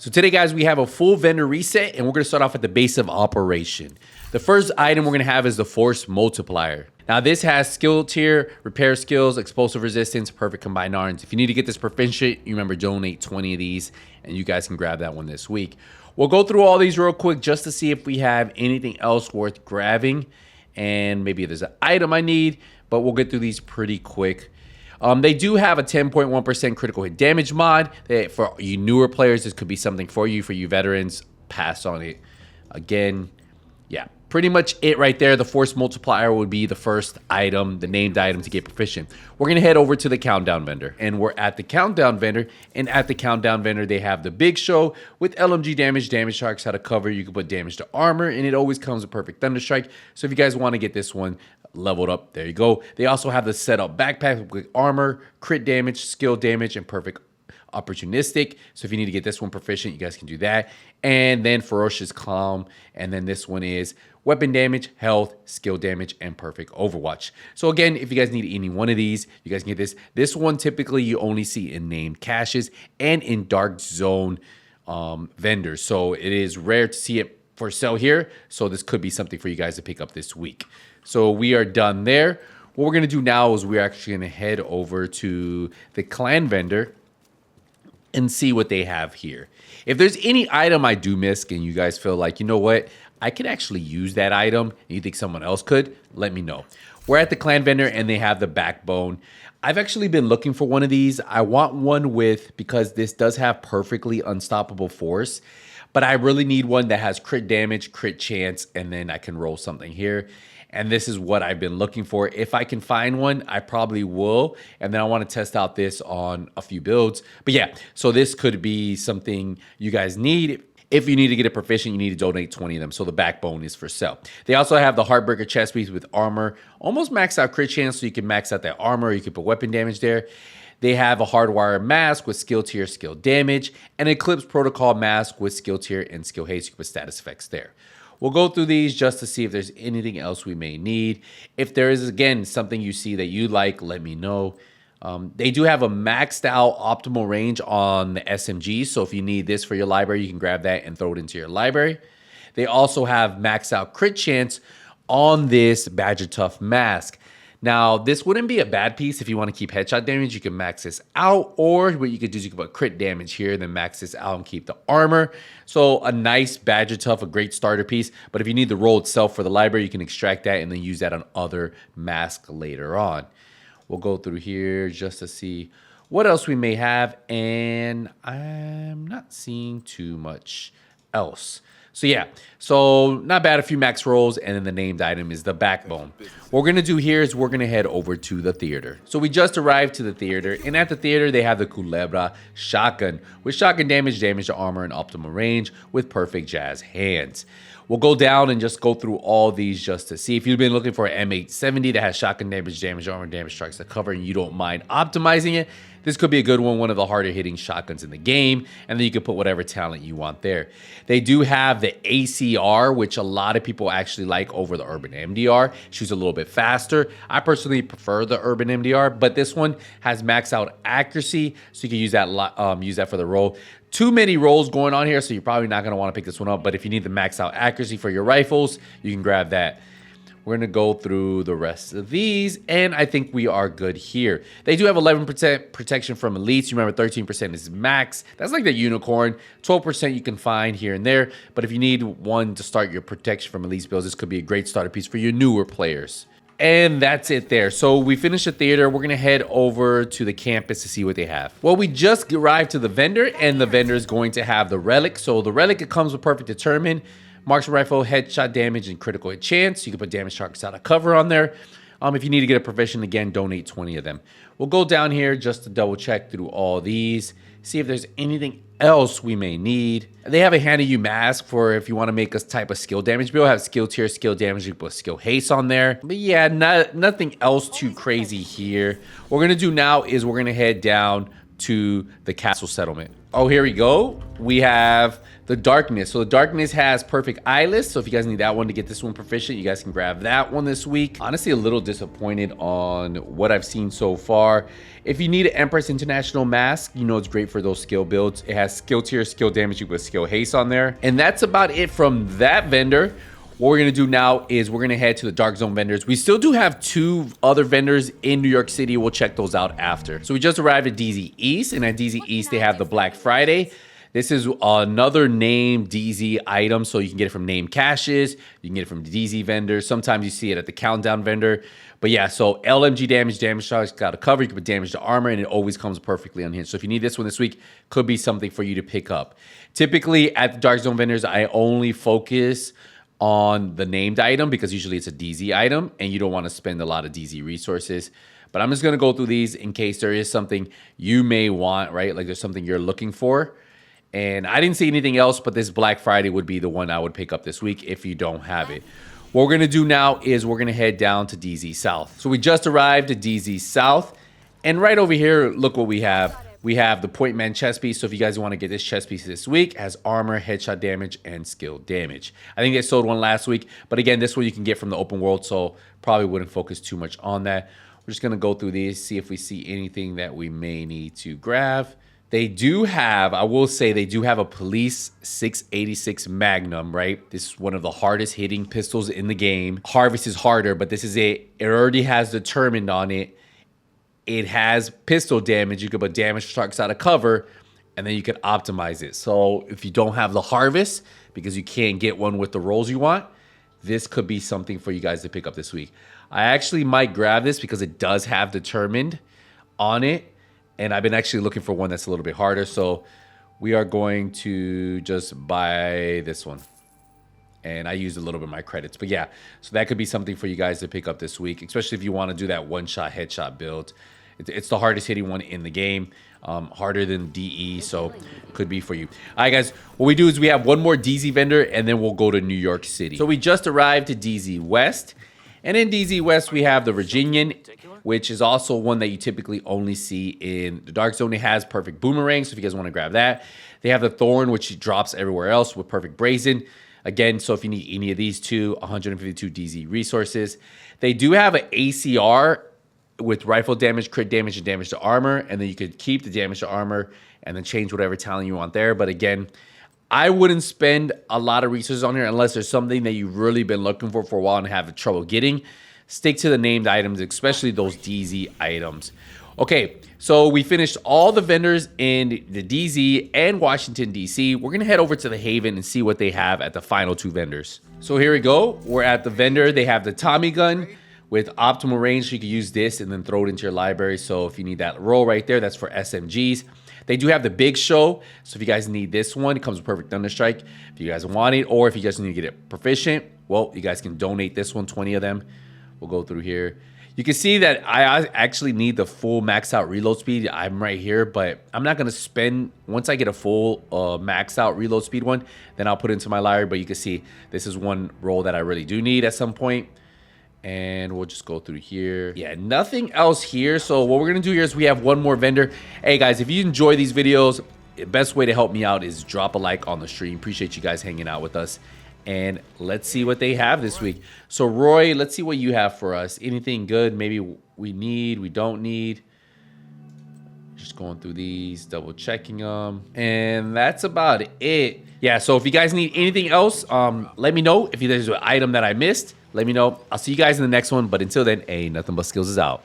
So today, guys, we have a full vendor reset, and we're going to start off at the base of operation. The first item we're going to have is the Force Multiplier. Now, this has skill tier, repair skills, explosive resistance, perfect combined arms. If you need to get this proficient, you remember donate 20 of these, and you guys can grab that one this week. We'll go through all these real quick just to see if we have anything else worth grabbing, and maybe there's an item I need, but we'll get through these pretty quick. They do have a 10.1% critical hit damage mod. For you newer players, this could be something for you. For you veterans, pass on it. Again, yeah, pretty much it right there. The Force Multiplier would be the first item, the named item to get proficient. We're going to head over to the Countdown vendor, and we're at the Countdown vendor. And at the Countdown vendor, they have the Big Show with LMG damage, damage sharks, how to cover. You can put damage to armor, and it always comes with perfect Thunder Strike. So if you guys want to get this one leveled up, there you go. They also have the setup backpack with armor, crit damage, skill damage, and perfect opportunistic. So if you need to get this one proficient, you guys can do that. And then Ferocious Calm. And then this one is weapon damage, health, skill damage, and perfect Overwatch. So again, if you guys need any one of these, you guys can get this. This one typically you only see in named caches and in Dark Zone vendors. So it is rare to see it for sale here. So this could be something for you guys to pick up this week. So we are done there. What we're going to do now is we're actually going to head over to the clan vendor and see what they have here. If there's any item I do miss and you guys feel like, you know what, I could actually use that item and you think someone else could, let me know. We're at the clan vendor and they have the backbone. I've actually been looking for one of these. I want one with, because this does have perfectly unstoppable force, but I really need one that has crit damage, crit chance, and then I can roll something here. And this is what I've been looking for. If I can find one, I probably will. And then I want to test out this on a few builds. But yeah, so this could be something you guys need. If you need to get a proficient, you need to donate 20 of them. So the backbone is for sale. They also have the Heartbreaker chest piece with armor. Almost max out crit chance, so you can max out that armor. You can put weapon damage there. They have a Hardwire mask with skill tier, skill damage. And Eclipse Protocol mask with skill tier and skill haste. You can put status effects there. We'll go through these just to see if there's anything else we may need. If there is, again, something you see that you like, let me know. They do have a maxed out optimal range on the SMG. So if you need this for your library, you can grab that and throw it into your library. They also have maxed out crit chance on this Badger Tough mask. Now, this wouldn't be a bad piece if you want to keep headshot damage. You can max this out, or what you could do is you can put crit damage here, then max this out and keep the armor. So a nice Badger Tough, a great starter piece. But if you need the roll itself for the library, you can extract that and then use that on other masks later on. We'll go through here just to see what else we may have, and I'm not seeing too much else. So yeah, so not bad, a few max rolls, and then the named item is the backbone. What we're going to do here is we're going to head over to the theater. So we just arrived to the theater, and at the theater they have the Culebra shotgun with shotgun damage, damage to armor, and optimal range with perfect jazz hands. We'll go down and just go through all these just to see. If you've been looking for an M870 that has shotgun damage, damage armor, damage strikes to cover, and you don't mind optimizing it, this could be a good one of the harder hitting shotguns in the game, and then you can put whatever talent you want there. They do have the ACR, which a lot of people actually like over the Urban MDR. Shoots a little bit faster. I personally prefer the Urban MDR, but this one has max out accuracy, so you can use that for the roll. Too many rolls going on here, so you're probably not going to want to pick this one up, but if you need the max out accuracy for your rifles, you can grab that. We're going to go through the rest of these, and I think we are good here. They do have 11% protection from elites. You remember 13% is max. That's like the unicorn. 12% you can find here and there, but if you need one to start your protection from elites builds, this could be a great starter piece for your newer players. And that's it there. So we finished the theater. We're going to head over to the campus to see what they have. Well, we just arrived to the vendor, and the vendor is going to have the relic. So the relic, it comes with perfect determine, marksman rifle, headshot damage, and critical hit chance. You can put damage sharks out of cover on there. If you need to get a proficient, again, donate 20 of them. We'll go down here just to double check through all these, see if there's anything else we may need. They have a Hand of You mask for if you want to make a type of skill damage build. Have skill tier, skill damage, you can put skill haste on there. But yeah, nothing else too crazy here. What we're going to do now is we're going to head down to the castle settlement. Oh, here we go. We have the Darkness. So the Darkness has perfect eyeless. So if you guys need that one to get this one proficient, you guys can grab that one this week. Honestly, a little disappointed on what I've seen so far. If you need an Empress International mask, you know it's great for those skill builds. It has skill tier, skill damage, you put skill haste on there. And that's about it from that vendor. What we're going to do now is we're going to head to the Dark Zone vendors. We still do have 2 other vendors in New York City. We'll check those out after. So we just arrived at DZ East, and at DZ East, they have the Black Friday. This is another name DZ item, so you can get it from name caches. You can get it from DZ vendors. Sometimes you see it at the Countdown vendor. But yeah, so LMG damage shot's got a cover. You can put damage to armor, and it always comes perfectly unhinged. So if you need this one this week, could be something for you to pick up. Typically, at the Dark Zone vendors, I only focus on the named item because usually it's a DZ item, and you don't want to spend a lot of DZ resources. But I'm just going to go through these in case there is something you may want, right? Like there's something you're looking for. And I didn't see anything else, but this Black Friday would be the one I would pick up this week if you don't have it. What we're going to do now is we're going to head down to DZ South. So we just arrived at DZ South. And right over here, look what we have. We have the Point Man chest piece. So if you guys want to get this chest piece this week, it has armor, headshot damage, and skill damage. I think they sold one last week. But again, this one you can get from the open world. So probably wouldn't focus too much on that. We're just going to go through these, see if we see anything that we may need to grab. They do have, I will say, they do have a Police 686 Magnum, right? This is one of the hardest hitting pistols in the game. Harvest is harder, but this is it. It already has determined on it. It has pistol damage. You could put damage trucks out of cover, and then you could optimize it. So if you don't have the Harvest, because you can't get one with the rolls you want, this could be something for you guys to pick up this week. I actually might grab this because it does have determined on it. And I've been actually looking for one that's a little bit harder. So we are going to just buy this one. And I used a little bit of my credits. But yeah, so that could be something for you guys to pick up this week, especially if you want to do that one-shot headshot build. It's the hardest hitting one in the game, harder than DE, so could be for you. All right, guys, what we do is we have one more DZ vendor, and then we'll go to New York City. So we just arrived to DZ West. And in DZ West, we have the Virginian, which is also one that you typically only see in the Dark Zone. It has perfect boomerang, so if you guys want to grab that. They have the Thorn, which drops everywhere else with perfect brazen. Again, so if you need any of these two, 152 DZ resources. They do have an ACR with rifle damage, crit damage, and damage to armor. And then you could keep the damage to armor and then change whatever talent you want there. But again, I wouldn't spend a lot of resources on here unless there's something that you've really been looking for a while and have trouble getting. Stick to the named items, especially those DZ items. Okay, so we finished all the vendors in the DZ and Washington, D.C. We're going to head over to the Haven and see what they have at the final 2 vendors. So here we go. We're at the vendor. They have the Tommy gun with optimal range. So you can use this and then throw it into your library. So if you need that roll right there, that's for SMGs. They do have the Big Show. So if you guys need this one, it comes with Perfect Thunderstrike. If you guys want it, or if you guys need to get it proficient, well, you guys can donate this one, 20 of them. We'll go through here. You can see that I actually need the full max out reload speed. I'm right here, but I'm not going to spend, once I get a full max out reload speed one, then I'll put it into my library. But you can see this is one roll that I really do need at some point. And we'll just go through here. Yeah, nothing else here. So what we're going to do here is we have one more vendor. Hey guys, if you enjoy these videos, the best way to help me out is drop a like on the stream. Appreciate you guys hanging out with us. And let's see what they have this week. So Roy, let's see what you have for us. Anything good? Maybe we need, we don't need. Just going through these, double checking them. And that's about it. Yeah, so if you guys need anything else, let me know. If there's an item that I missed, let me know. I'll see you guys in the next one. But until then, hey, nothing but skills is out.